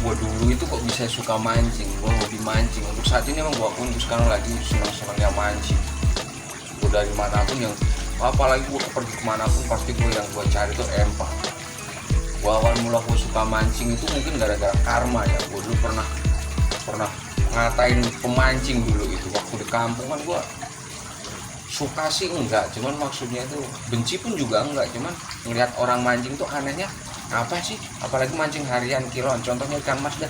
Gue dulu itu kok bisa suka mancing, gue hobi mancing. Untuk saat ini emang gue pun sekarang lagi senang-senangnya mancing. Gue dari manapun yang, apalagi gue pergi kemanapun pasti gue yang gue cari tuh empang. Gue awal mula gue suka mancing itu mungkin gara-gara karma ya. Gue dulu pernah ngatain pemancing dulu itu waktu di kampung kan. Gue suka sih enggak, cuman maksudnya itu benci pun juga enggak, cuman ngelihat orang mancing tuh anehnya apa sih, apalagi mancing harian kiloan. Contohnya ikan mas dah,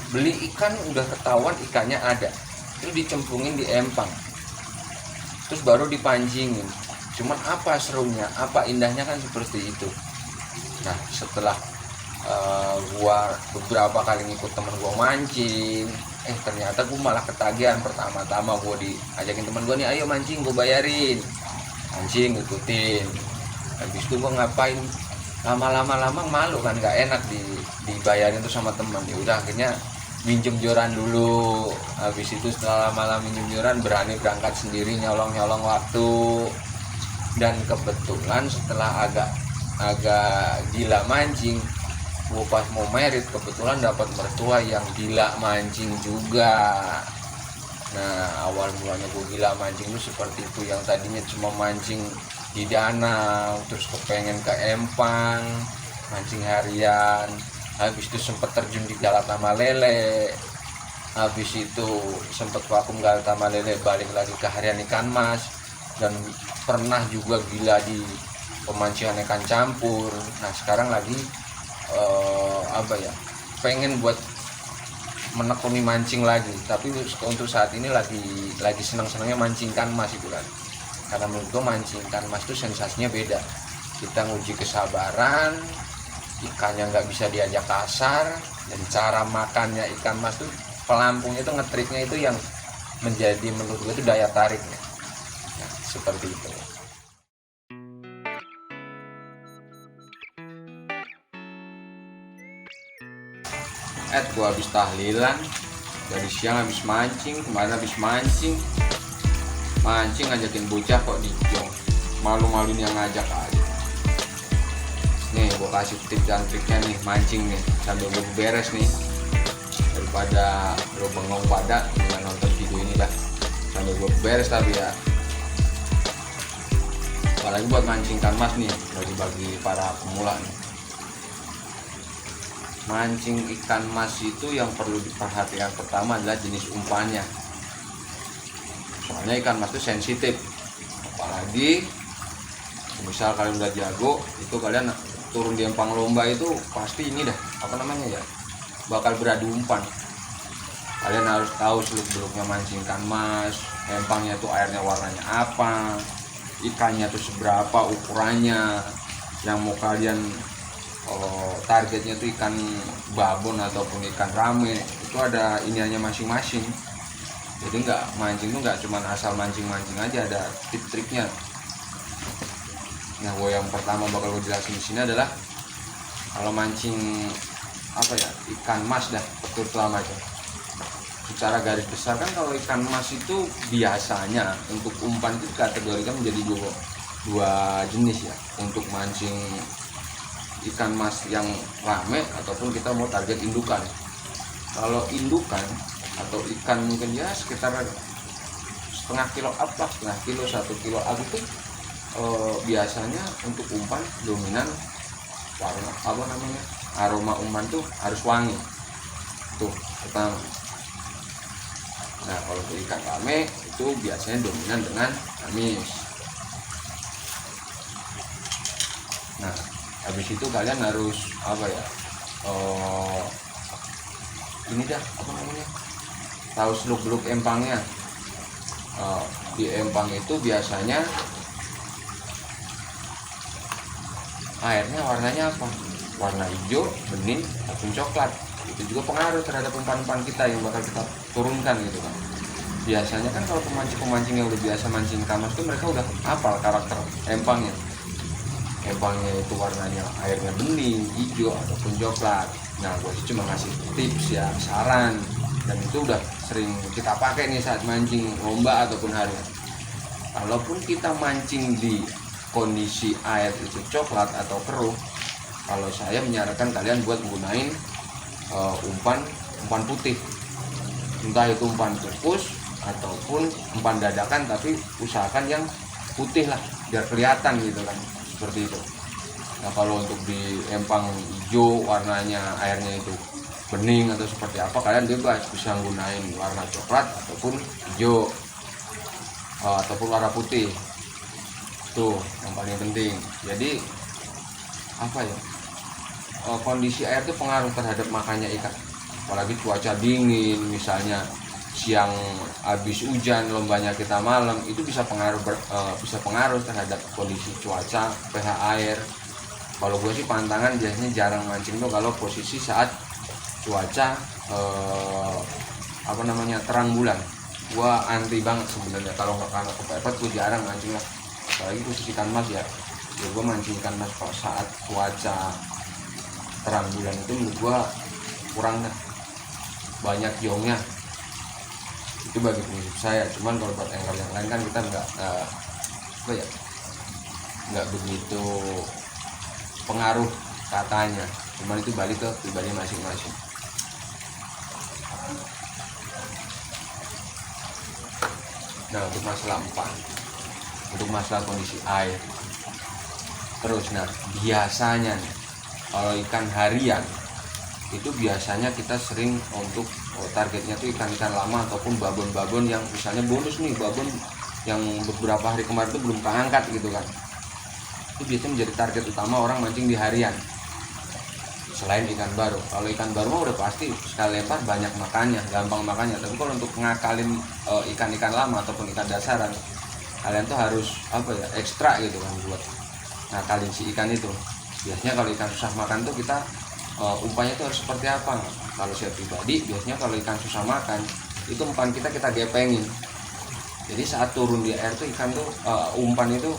beli ikan udah ketahuan ikannya ada, terus dicemplungin di empang, terus baru dipancingin. Cuman apa serunya, apa indahnya kan seperti itu. Nah setelah gua beberapa kali ngikut temen gua mancing, ternyata gua malah ketagihan. Pertama-tama gua diajakin temen gua nih, ayo mancing gua bayarin, mancing ngikutin. Habis itu gua ngapain, lama-lama malu kan, nggak enak dibayarin tuh sama teman. Ya udah akhirnya minjem joran dulu. Habis itu setelah lama-lama minjem joran, berani berangkat sendiri nyolong waktu. Dan kebetulan setelah agak gila mancing, gue pas mau merit kebetulan dapat mertua yang gila mancing juga. Nah awal mulanya gue gila mancing itu seperti itu, yang tadinya cuma mancing di danau, terus kepengen ke empang, mancing harian. Habis itu sempat terjun di Galatama Lele. Habis itu sempat vakum Galatama Lele, balik lagi ke harian ikan mas. Dan pernah juga gila di pemancingan ikan campur. Nah sekarang lagi pengen buat menekuni mancing lagi, tapi untuk saat ini lagi senang-senangnya mancing ikan mas itu kan. Karena menurut gue mancing ikan mas itu sensasinya beda. Kita nguji kesabaran, ikannya nggak bisa diajak kasar, dan cara makannya ikan mas tuh pelampungnya itu ngetriknya itu yang menjadi menurut gue itu daya tariknya. Nah, seperti itu. Gue habis tahlilan, dari siang habis mancing, kemarin habis mancing ngajakin bocah kok di jong, malu-maluin yang ngajak aja. Nih gue kasih tip dan triknya nih mancing nih sambil gue beres nih, daripada lo bengong pada dengan nonton video ini dah, sambil gue beres. Tapi ya apalagi buat mancing ikan mas nih, bagi para pemula nih. Mancing ikan mas itu yang perlu diperhatikan pertama adalah jenis umpannya. Soalnya ikan mas itu sensitif, apalagi misal kalian udah jago, itu kalian turun di empang lomba itu pasti ini dah, bakal beradu umpan. Kalian harus tahu seluk-beluknya mancing ikan mas, empangnya tuh airnya warnanya apa, ikannya tuh seberapa ukurannya, yang mau kalian targetnya tuh ikan babon ataupun ikan rame, itu ada iniannya masing-masing. Jadi mancing tuh nggak cuma asal mancing aja, ada trik-triknya. Nah, yang pertama bakal gue jelasin di sini adalah kalau mancing ikan mas dah, terutama itu. Secara garis besar kan kalau ikan mas itu biasanya untuk umpan itu kategorikan menjadi dua jenis ya, untuk mancing ikan mas yang rame ataupun kita mau target indukan. Kalau indukan atau ikan mungkin ya sekitar setengah kilo up lah, 1 kilo up itu biasanya untuk umpan dominan warna aroma umpan tuh harus wangi tuh pertama. Nah kalau untuk ikan rame itu biasanya dominan dengan amis. Nah habis itu kalian harus tahu seluk-beluk empangnya. Di empang itu biasanya airnya warnanya apa? Warna hijau, bening, ataupun coklat. Itu juga pengaruh terhadap umpan-umpan kita yang bakal kita turunkan gitu kan. Biasanya kan kalau pemancing yang udah biasa mancing ikan mas itu mereka udah hafal karakter empangnya. Empangnya itu warnanya airnya bening, hijau, ataupun coklat. Nah gue sih cuma ngasih tips ya, saran, dan itu udah sering kita pakai nih saat mancing lomba ataupun harian. Kalaupun kita mancing di kondisi air itu coklat atau keruh, kalau saya menyarankan kalian buat menggunain umpan putih, entah itu umpan kukus ataupun umpan dadakan, tapi usahakan yang putih lah biar kelihatan gitu kan, seperti itu. Nah kalau untuk di empang hijau warnanya airnya itu bening atau seperti apa, kalian bebas bisa gunain warna coklat ataupun hijau ataupun warna putih. Tuh yang paling penting. Jadi apa ya, kondisi air itu pengaruh terhadap makannya ikan, apalagi cuaca dingin misalnya, siang habis hujan lombanya kita malam, itu bisa pengaruh terhadap kondisi cuaca, pH air. Kalau gue sih pantangan biasanya jarang mancing tuh kalau posisi saat cuaca terang bulan. Gue anti banget sebenarnya, kalau nggak karena kepepet gue jarang mancing lah, apalagi khusus ikan mas ya. Gue mancing ikan mas kalau saat cuaca terang bulan itu menurut gue kurang dah, banyak jongnya. Itu bagi prinsip saya. Cuman kalau buat angler yang lain kan kita nggak begitu pengaruh katanya, cuman itu balik ke pribadi masing-masing. Nah untuk masalah umpan, untuk masalah kondisi air, terus nah biasanya nih kalau ikan harian itu biasanya kita sering untuk targetnya tuh ikan-ikan lama ataupun babon-babon yang misalnya bonus nih, babon yang beberapa hari kemarin itu belum keangkat gitu kan. Itu biasanya menjadi target utama orang mancing di harian. Selain ikan baru, kalau ikan baru mah udah pasti sekali lempar banyak makannya, gampang makannya. Tapi kalau untuk ngakalin ikan-ikan lama ataupun ikan dasaran, kalian tuh harus ekstra gitu kan buat ngakalin si ikan itu. Biasanya kalau ikan susah makan tuh kita umpannya tuh harus seperti apa? Kalau saya pribadi biasanya kalau ikan susah makan itu umpan kita gepengin. Jadi saat turun di air tuh ikan tuh umpan itu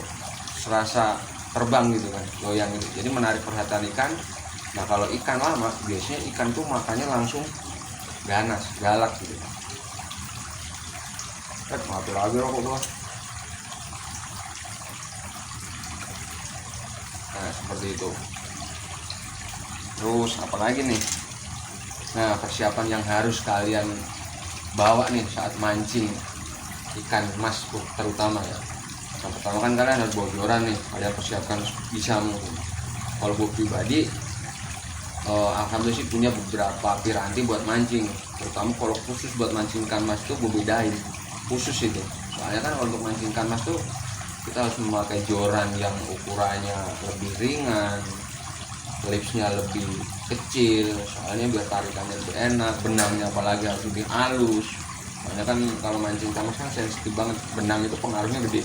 serasa terbang gitu kan, goyang gitu. Jadi menarik perhatian ikan. Nah kalau ikan lama biasanya ikan tuh makannya langsung ganas, galak gitu. Mati lagi rokok gua. Nah seperti itu. Terus apalagi nih? Nah persiapan yang harus kalian bawa nih saat mancing ikan mas terutama ya. Yang pertama kan kalian harus bawa joran nih, kalian persiapkan bisa mungkin. Kalau gue pribadi alhamdulillah sih punya beberapa piranti buat mancing, terutama kalau khusus buat mancing ikan mas tuh gue bedain khusus itu. Soalnya kan untuk mancing ikan mas tuh kita harus memakai joran yang ukurannya lebih ringan, lipsnya lebih kecil, soalnya biar tarikannya lebih enak, benangnya apalagi harus lebih halus. Soalnya kan kalau mancing ikan mas kan sensitif banget, benang itu pengaruhnya gede.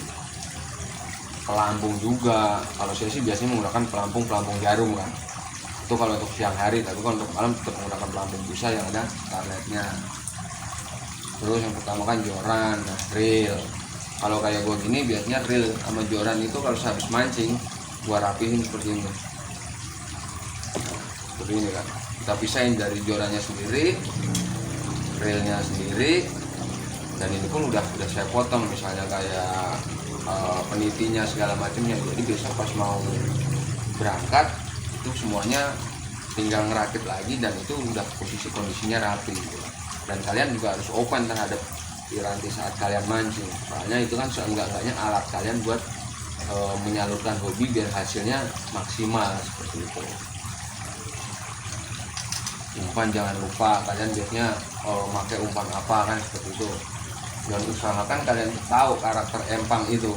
Pelampung juga, kalau saya sih biasanya menggunakan pelampung jarum kan, itu kalau untuk siang hari. Tapi kalau untuk malam tetap menggunakan pelampung busa yang ada karletnya. Terus yang pertama kan joran, reel. Kalau kayak gua gini biasanya reel sama joran itu kalau habis mancing gua rapihin seperti ini. Seperti ini kan, kita pisahin dari jorannya sendiri, reelnya sendiri, dan ini pun udah saya potong misalnya kayak penitinya segala macamnya. Jadi besok pas mau berangkat itu semuanya tinggal ngerakit lagi dan itu udah kondisinya rapi gitu. Dan kalian juga harus open terhadap piranti saat kalian mancing, soalnya itu kan seenggak-enggaknya alat kalian buat menyalurkan hobi biar hasilnya maksimal seperti itu. Umpan jangan lupa kalian biasanya pakai umpan apa kan, seperti itu. Dan usahakan kalian tahu karakter empang itu.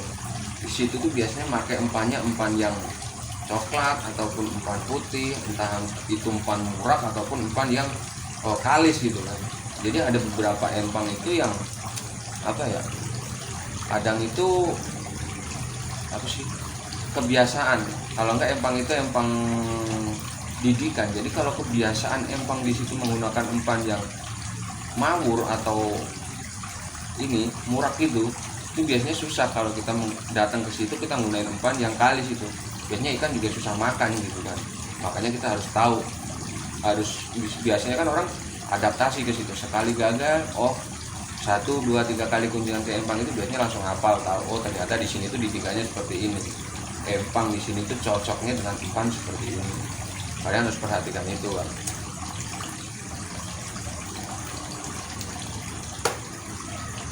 Di situ tuh biasanya pakai umpan yang coklat ataupun umpan putih, entah itu umpan murak ataupun umpan yang kalis gitu kan. Jadi ada beberapa empang itu yang kadang itu kebiasaan. Kalau enggak empang itu empang didikan. Jadi kalau kebiasaan empang di situ menggunakan umpan yang mawur atau murak itu biasanya susah. Kalau kita datang ke situ kita menggunakan umpan yang kalis itu, biasanya ikan juga susah makan gitu kan. Makanya kita harus tahu, biasanya kan orang adaptasi ke situ. Sekali gagal, 1, 2, 3 kali kunjungan ke empang itu biasanya langsung hafal, tahu ternyata di sini tuh didikannya seperti ini. Empang di sini tuh cocoknya dengan umpan seperti ini. Kalian harus perhatikan itu kan.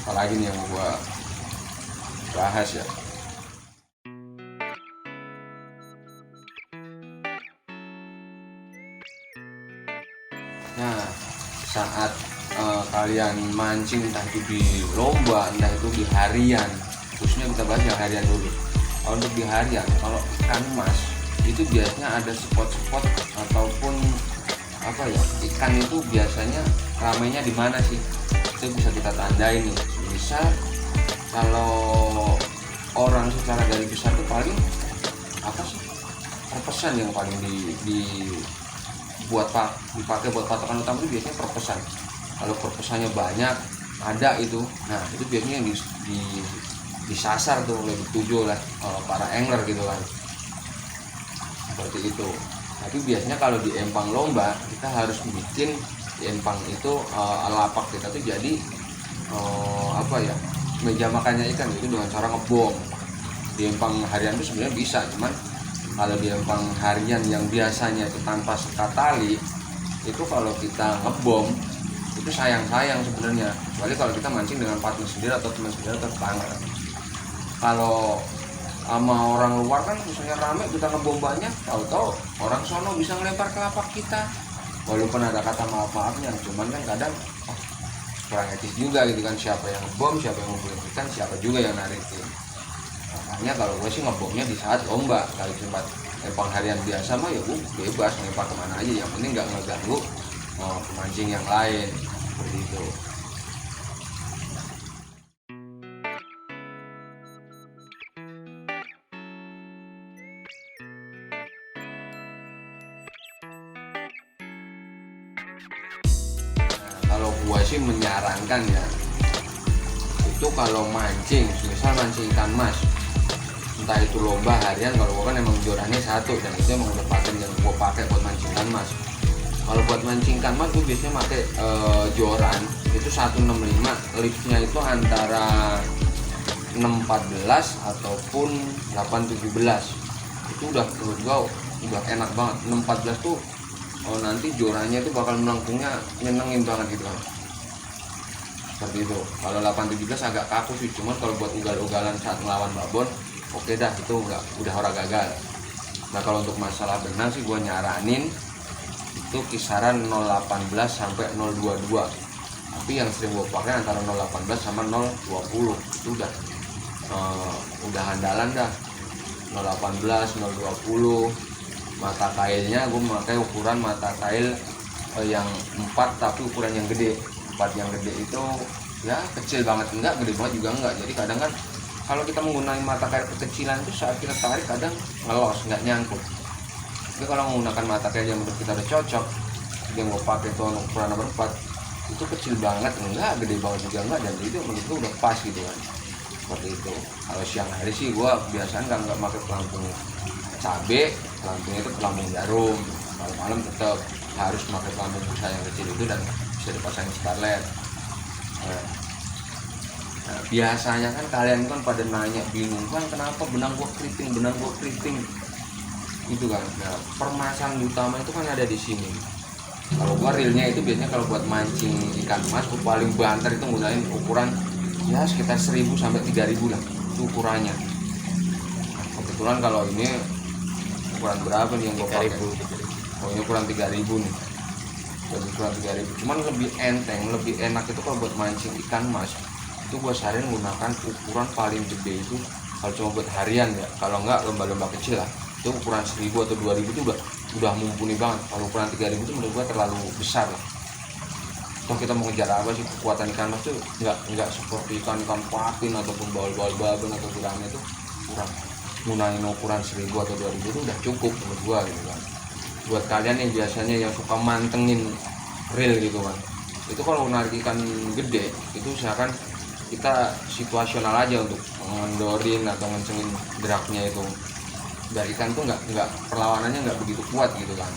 apalagi nih yang mau gua bahas ya. Nah, saat kalian mancing, entah itu di lomba, entah itu di harian, khususnya kita bahas yang harian dulu. Kalau untuk di harian, kalau ikan mas itu biasanya ada spot-spot ataupun apa ya, ikan itu biasanya ramainya di mana sih? Itu bisa kita tandai nih. Misal kalau orang secara garis besar itu paling apa sih, perpesan yang paling dipakai buat patokan utama itu biasanya perpesan. Kalau perpesannya banyak ada itu, nah itu biasanya yang disasar tuh, oleh dituju oleh para angler gitu kan, seperti itu. Tapi biasanya kalau di empang lomba kita harus bikin di empang itu lapak kita tuh jadi apa ya, meja makannya ikan itu dengan cara ngebom. Di empang harian itu sebenarnya bisa, cuman kalau di empang harian yang biasanya itu tanpa sekat tali, itu kalau kita ngebom itu sayang sebenarnya. Kecuali kalau kita mancing dengan partner sendiri atau teman sendiri atau tetangga. Kalau sama orang luar kan misalnya rame kita ngebom banyak, tahu-tahu orang sono bisa ngelempar ke lapak kita, walaupun ada kata maaf-maafnya, cuman kan kadang kurang etis juga gitu kan, siapa yang ngebom, siapa yang ngumpulin ikan, siapa juga yang narikin. Makanya kalau gue sih ngebomnya di saat lomba. Kali tempat empang harian biasa mah ya gue bebas ngelempar kemana aja, yang penting nggak ngeganggu pemancing yang lain, seperti itu. Kalau gua sih menyarankan ya, itu kalau mancing, misal mancing ikan mas, entah itu lomba harian, kalau gua kan emang jorannya satu dan itu emang udah paten yang gua pakai buat mancing ikan mas. Kalau buat mancing ikan mas gua biasanya pakai joran itu 165, liftnya itu antara 614 ataupun 817. Itu udah menurut gua udah enak banget. 614 tuh nanti jorannya itu bakal melengkungnya nyenengin banget gitu kan, seperti itu. Kalau 817 agak kaku sih, cuman kalau buat ugal-ugalan saat melawan babon oke dah, itu udah orang gagal. Nah kalau untuk masalah benang sih gue nyaranin itu kisaran 018 sampai 022, tapi yang sering gue pakai antara 018 sama 020. Itu udah andalan dah. 018 020. Mata kailnya gue memakai ukuran mata kail yang 4 tapi ukuran yang gede. 4 yang gede itu ya kecil banget enggak, gede banget juga enggak. Jadi kadang kan kalau kita menggunakan mata kail kekecilan itu saat kita tarik kadang ngelos, nggak nyangkut. Tapi kalau menggunakan mata kail yang menurut kita udah cocok, yang gue pakai itu ukuran nomor 4, itu kecil banget enggak, gede banget juga enggak, dan itu menurut gue udah pas gitu kan, seperti itu. Kalau siang hari sih gue biasanya nggak pakai pelampung cabe, pelampungnya itu pelampung jarum. Kalau malam tetap harus pakai pelampung busa yang kecil itu dan bisa dipasang scarlet. Nah, biasanya kan kalian kan pada nanya bingung, kan kenapa benang gua keriting itu kan. Nah, permasalahan utama itu kan ada di sini. Kalau gua reelnya itu biasanya kalau buat mancing ikan mas, gua paling banter itu gunain ukuran ya sekitar 1000 sampai 3000 lah itu ukurannya. Nah, kebetulan kalau ini ukuran berapa nih yang gua pakai? Oh ini ukuran 3000 nih. Ukuran 3000. Cuman lebih enteng, lebih enak itu kalau buat mancing ikan mas. Itu gue seharian menggunakan ukuran paling gede itu kalau cuma buat harian ya, kalau enggak lomba-lomba kecil lah itu ukuran 1000 atau 2000 itu udah mumpuni banget. Kalau ukuran 3000 itu menurut gue terlalu besar lah. Toh kita mau ngejar apa sih, kekuatan ikan mas tuh nggak seperti ikan patin ataupun baul-baul babon atau gurame itu kurang. Gunain ukuran 1000 atau 2000 itu udah cukup menurut gue gitu kan. Buat kalian yang biasanya yang suka mantengin reel gitu kan, itu kalau narik ikan gede itu usahakan kita situasional aja untuk mendorin atau ngencengin geraknya itu, biar ikan tuh nggak perlawanannya nggak begitu kuat gitu kan,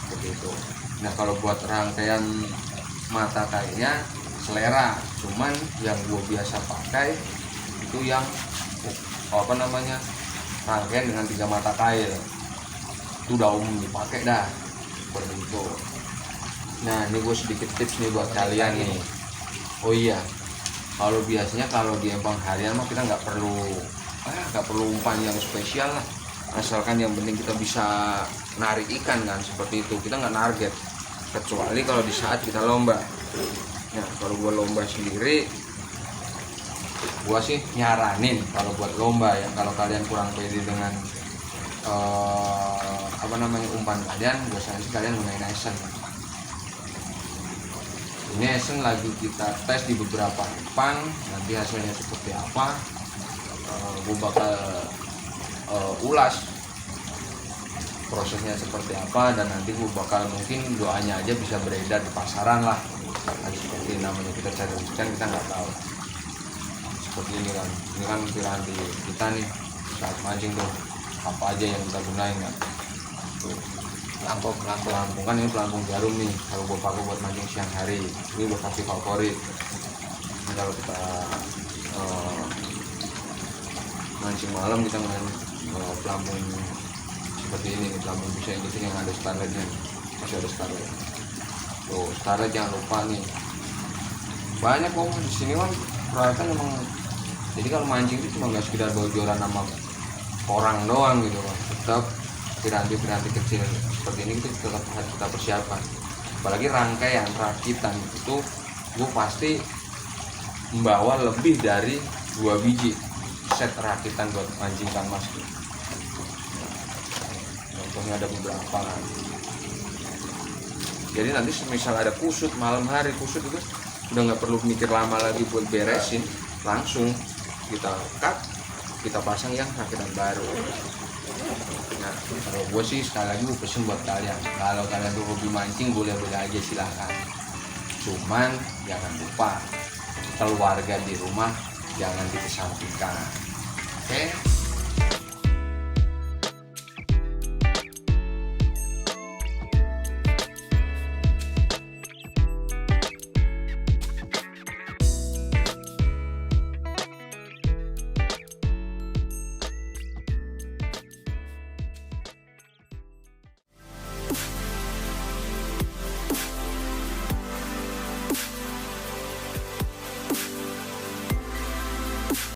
seperti itu. Nah kalau buat rangkaian mata kailnya selera, cuman yang gue biasa pakai itu yang apa namanya rangkaian dengan 3 mata kail, itu udah umum dipakai dah, seperti itu. Nah ini gue sedikit tips nih buat kalian nih. Oh iya, Kalau biasanya kalau di empang harian mah kita nggak perlu umpan yang spesial lah, asalkan yang penting kita bisa narik ikan kan, seperti itu. Kita nggak target, kecuali kalau di saat kita lomba. Nah kalau gua lomba sendiri, gua sih nyaranin kalau buat lomba ya, kalau kalian kurang pede dengan umpan kalian, biasanya sih kalian gunain Esen. Ini Esen lagi kita tes di beberapa umpan, nanti hasilnya seperti apa gue bakal ulas prosesnya seperti apa, dan nanti gue bakal mungkin doanya aja bisa beredar di pasaran lah. Nah, seperti namanya kita cari ikan, kita nggak tahu seperti ini kan piranti kita nih saat mancing tuh, apa aja yang kita gunain ya. Tuh, pelampung kan, ini pelampung jarum nih kalau gue pakai buat mancing siang hari, ini lokasi favorit. Ini kalau kita mancing malam kita main pelampung seperti ini, pelampung bisa ini yang ada starlightnya, masih ada starlight. Tuh starlight jangan lupa nih, banyak kok di sini kan peralatan emang. Jadi kalau mancing itu cuma nggak sekedar bocoran nama orang doang gitu kan, tetap piranti-piranti kecil seperti ini itu tetap harus kita persiapkan. Apalagi rangkaian rakitan itu gue pasti membawa lebih dari 2 biji set rakitan buat mancing ikan mas. Contohnya ada beberapa kan. Jadi nanti misal ada kusut malam hari, kusut itu udah nggak perlu mikir lama lagi buat beresin, langsung kita cut, kita pasang yang rakitan baru. Nah kalau gue sih sekali lagi gue pesen buat kalian, kalau kalian tuh hobi mancing boleh-boleh aja silahkan, cuman jangan lupa keluarga di rumah jangan dikesampingkan. Oke?